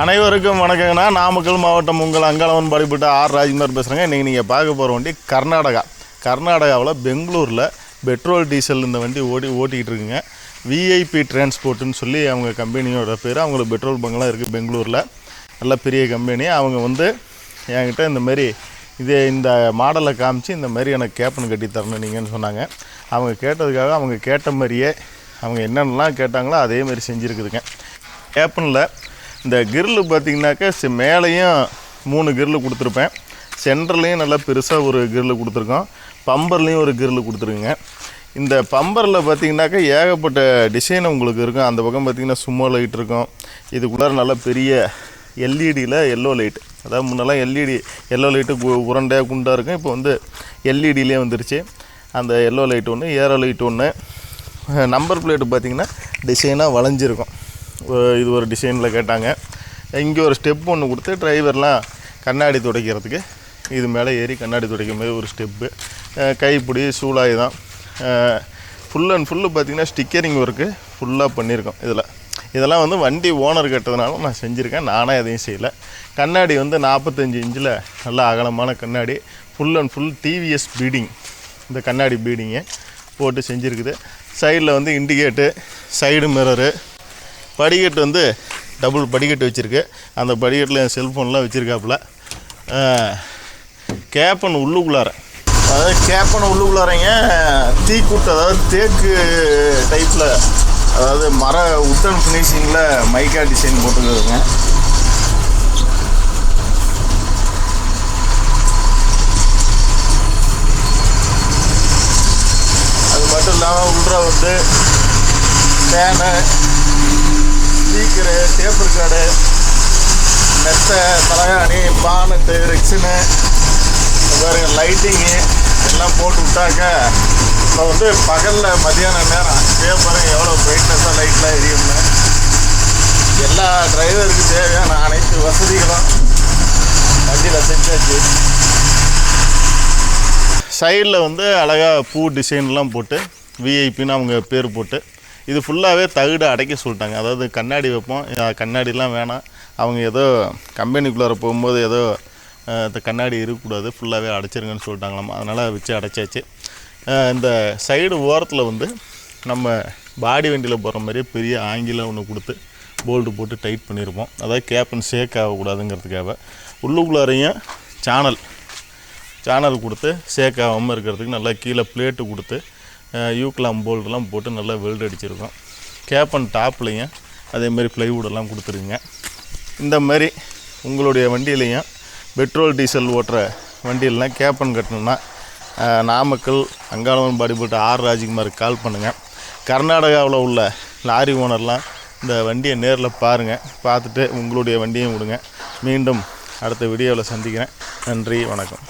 அனைவருக்கும் வணக்கங்கண்ணா. நாமக்கல் மாவட்டம் உங்கள் அங்காளவன் பாடிப்பட்ட ஆர் ராஜ்குமார் பேசுகிறேங்க. இன்றைக்கி நீங்கள் பார்க்க போகிற வண்டி கர்நாடகாவில் பெங்களூரில் பெட்ரோல் டீசல் இந்த வண்டி ஓட்டிக்கிட்டு இருக்குங்க. விஐபி டிரான்ஸ்போர்ட்டுன்னு சொல்லி அவங்க கம்பெனியோட பேர். அவங்களுக்கு பெட்ரோல் பங்கெலாம் இருக்குது பெங்களூரில், நல்ல பெரிய கம்பெனி. அவங்க என்கிட்ட இந்த மாடலை காமிச்சு இந்த மாதிரி எனக்கு கேப்பன் கட்டி தரணும் நீங்கன்னு சொன்னாங்க. அவங்க கேட்டதுக்காக அவங்க கேட்ட மாதிரியே அவங்க என்னென்னலாம் கேட்டாங்களோ அதே மாதிரி செஞ்சுருக்குதுங்க. கேப்பனில் இந்த கிரில்லு பார்த்திங்கனாக்கா மேலேயும் 3 கிரில்லு கொடுத்துருப்பேன், சென்டர்லேயும் நல்லா பெருசாக ஒரு கிரில்லு கொடுத்துருக்கோம், பம்பர்லேயும் ஒரு கிரில்லு கொடுத்துருக்குங்க. இந்த பம்பரில் பார்த்திங்கனாக்கா ஏகப்பட்ட டிசைன் உங்களுக்கு இருக்கும். அந்த பக்கம் பார்த்திங்கன்னா சும்மா லைட் இருக்கும், இதுக்குள்ளார நல்லா பெரிய எல்இடியில் எல்லோ லைட், அதாவது முன்னெல்லாம் எல்லோ லைட்டு உரண்டையாக குண்டாக இருக்கும், இப்போ எல்இடியிலே வந்துருச்சு. அந்த எல்லோ லைட் ஒன்று, ஏரோ லைட் ஒன்று. நம்பர் பிளேட்டு பார்த்திங்கன்னா டிசைனாக வளைஞ்சிருக்கும். இது ஒரு டிசைனில் கேட்டாங்க. இங்கே ஒரு ஸ்டெப் ஒன்று கொடுத்து டிரைவர்லாம் கண்ணாடி துடைக்கிறதுக்கு இது மேலே ஏறி கண்ணாடி துடைக்கும் போது ஒரு ஸ்டெப்பு, கைப்பிடி, சூளாயுதம், ஃபுல் அண்ட் ஃபுல்லு பார்த்திங்கன்னா ஸ்டிக்கரிங் ஒர்க்கு ஃபுல்லாக பண்ணியிருக்கோம். இதெல்லாம் வண்டி ஓனர் கேட்டதுனால நான் செஞ்சுருக்கேன், நானாக எதையும் செய்யலை. கண்ணாடி 45 இன்ச்சில் நல்லா அகலமான கண்ணாடி, full and full TVS feeding, இந்த கண்ணாடி பீடிங்கை போட்டு செஞ்சுருக்குது. சைடில் இண்டிகேட்டு, சைடு மிரரு, படிக்கட்டு டபுள் படிக்கட்டு வச்சுருக்கு. அந்த படிக்கட்டில் என் செல்ஃபோன்லாம் வச்சுருக்காப்புல. கேப்பன் உள்ளுக்குள்ளார, அதாவது கேப்பன் உள்ளுக்குள்ளாரங்க தீக்கூட்டு, அதாவது தேக்கு டைப்பில், அதாவது மர உட்டன் ஃபினிஷிங்கில் மைக்கா டிசைன் போட்டுருக்குதுங்க. அது மட்டும் இல்லாமல் உள்ள ஃபேனு, ஸ்பீக்கரு, டேப் ரெக்கார்டு, மெத்தை, தலகாணி, பானட்டு, ரெக்ஸினு, பாருங்க லைட்டிங்கு எல்லாம் போட்டு விட்டாக்க இப்போ பகலில் மதியான நேரம் பாருங்க எவ்வளோ பிரைட்னஸாக லைட்லாம் எரியும்னு. எல்லா டிரைவருக்கு தேவையான அனைத்து வசதிகளும் வண்டியில் செஞ்சாச்சு. சைடில் அழகாக பூ டிசைன்லாம் போட்டு விஐபின்னு அவங்க பேர் போட்டு, இது ஃபுல்லாகவே தகுடு அடைக்க சொல்லிட்டாங்க. அதாவது கண்ணாடி வைப்போம், கண்ணாடிலாம் வேணாம், அவங்க ஏதோ கம்பெனிக்குள்ளார போகும்போது ஏதோ இந்த கண்ணாடி இருக்கக்கூடாது, ஃபுல்லாகவே அடைச்சிருங்கன்னு சொல்லிட்டாங்களாம். அதனால் வச்சு அடைச்சாச்சு. இந்த சைடு ஓரத்தில் நம்ம பாடி வண்டியில் போகிற மாதிரியே பெரிய ஆங்கிலம் ஒன்று கொடுத்து போல்டு போட்டு டைட் பண்ணியிருப்போம். அதாவது கேப்பன் ஷேக் ஆகக்கூடாதுங்கிறதுக்காக. உள்ளுக்குள்ளாரையும் சேனல் கொடுத்து ஷேக் ஆகாமல் இருக்கிறதுக்கு நல்லா கீழே பிளேட்டு கொடுத்து யூக்லாம் போல்டெல்லாம் போட்டு நல்லா வெல்டு அடிச்சிருக்கோம். கேப்பன் டாப்லேயும் அதேமாரி ப்ளைவுடெல்லாம் கொடுத்துருங்க. இந்த மாதிரி உங்களுடைய வண்டியிலையும் பெட்ரோல் டீசல் ஓட்டுற வண்டியிலலாம் கேப்பன் கட்டணுன்னா நாமக்கல் அங்காளவன் பாடிப்பட்ட ஆர் ராஜ்குமாருக்கு கால் பண்ணுங்கள். கர்நாடகாவில் உள்ள லாரி ஓனர்லாம் இந்த வண்டியை நேரில் பாருங்கள், பார்த்துட்டு உங்களுடைய வண்டியும் விடுங்க. மீண்டும் அடுத்த வீடியோவில் சந்திக்கிறேன். நன்றி, வணக்கம்.